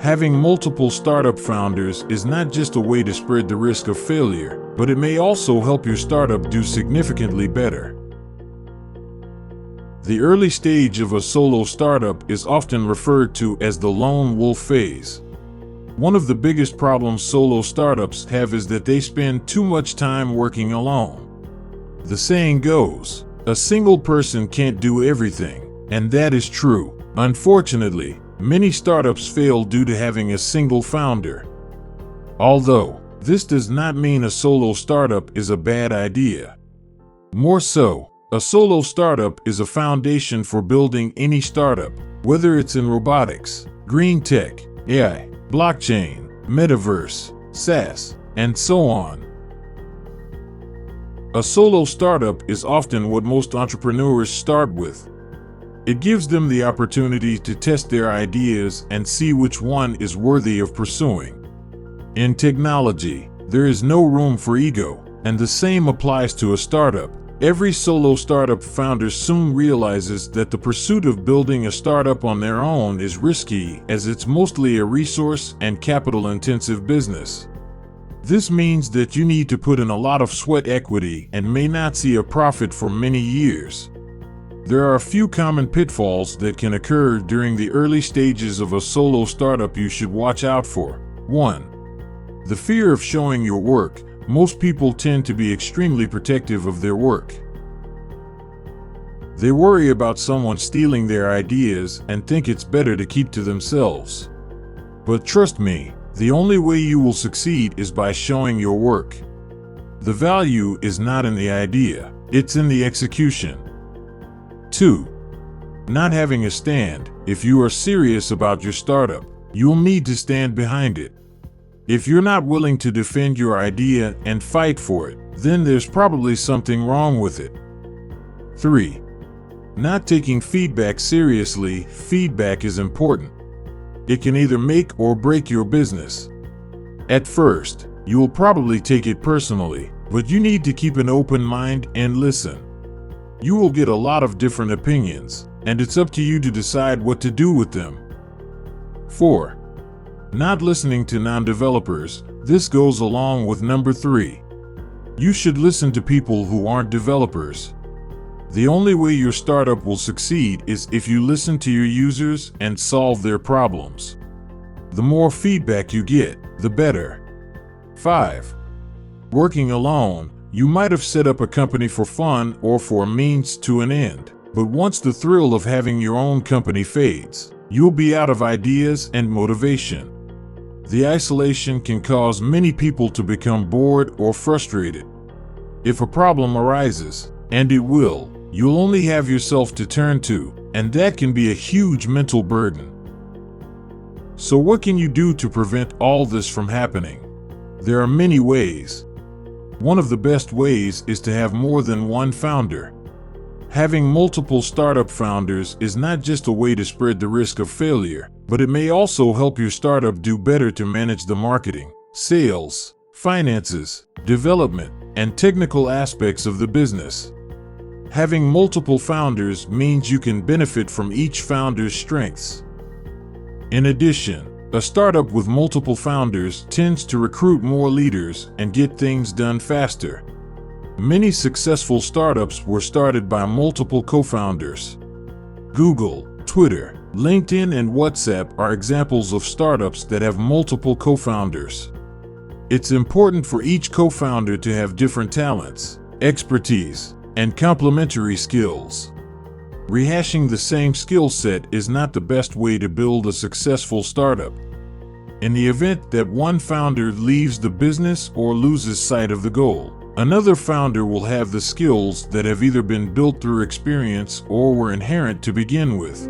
Having multiple startup founders is not just a way to spread the risk of failure, but it may also help your startup do significantly better. The early stage of a solo startup is often referred to as the lone wolf phase. One of the biggest problems solo startups have is that they spend too much time working alone. The saying goes, a single person can't do everything, and that is true. Unfortunately, many startups fail due to having a single founder. Although, this does not mean a solo startup is a bad idea. More so, a solo startup is a foundation for building any startup, whether it's in robotics, green tech, AI, blockchain, metaverse, SaaS, and so on. A solo startup is often what most entrepreneurs start with. It gives them the opportunity to test their ideas and see which one is worthy of pursuing. In technology, there is no room for ego, and the same applies to a startup. Every solo startup founder soon realizes that the pursuit of building a startup on their own is risky, as it's mostly a resource and capital-intensive business. This means that you need to put in a lot of sweat equity and may not see a profit for many years. There are a few common pitfalls that can occur during the early stages of a solo startup you should watch out for. 1. The fear of showing your work. Most people tend to be extremely protective of their work. They worry about someone stealing their ideas and think it's better to keep to themselves. But trust me, the only way you will succeed is by showing your work. The value is not in the idea, it's in the execution. 2. Not having a stand. If you are serious about your startup, you'll need to stand behind it. If you're not willing to defend your idea and fight for it, then there's probably something wrong with it. 3. Not taking feedback seriously. Feedback is important. It can either make or break your business. At first, you will probably take it personally, but you need to keep an open mind and listen. You will get a lot of different opinions, and it's up to you to decide what to do with them. 4. Not listening to non-developers. This goes along with number 3. You should listen to people who aren't developers. The only way your startup will succeed is if you listen to your users and solve their problems. The more feedback you get, the better. 5. Working alone. You might have set up a company for fun or for a means to an end, but once the thrill of having your own company fades, you'll be out of ideas and motivation. The isolation can cause many people to become bored or frustrated. If a problem arises, and it will, you'll only have yourself to turn to, and that can be a huge mental burden. So what can you do to prevent all this from happening? There are many ways. One of the best ways is to have more than one founder. Having multiple startup founders is not just a way to spread the risk of failure, but it may also help your startup do better to manage the marketing, sales, finances, development, and technical aspects of the business. Having multiple founders means you can benefit from each founder's strengths. In addition, a startup with multiple founders tends to recruit more leaders and get things done faster. Many successful startups were started by multiple co-founders. Google, Twitter, LinkedIn, and WhatsApp are examples of startups that have multiple co-founders. It's important for each co-founder to have different talents, expertise, and complementary skills. Rehashing the same skill set is not the best way to build a successful startup. In the event that one founder leaves the business or loses sight of the goal, another founder will have the skills that have either been built through experience or were inherent to begin with.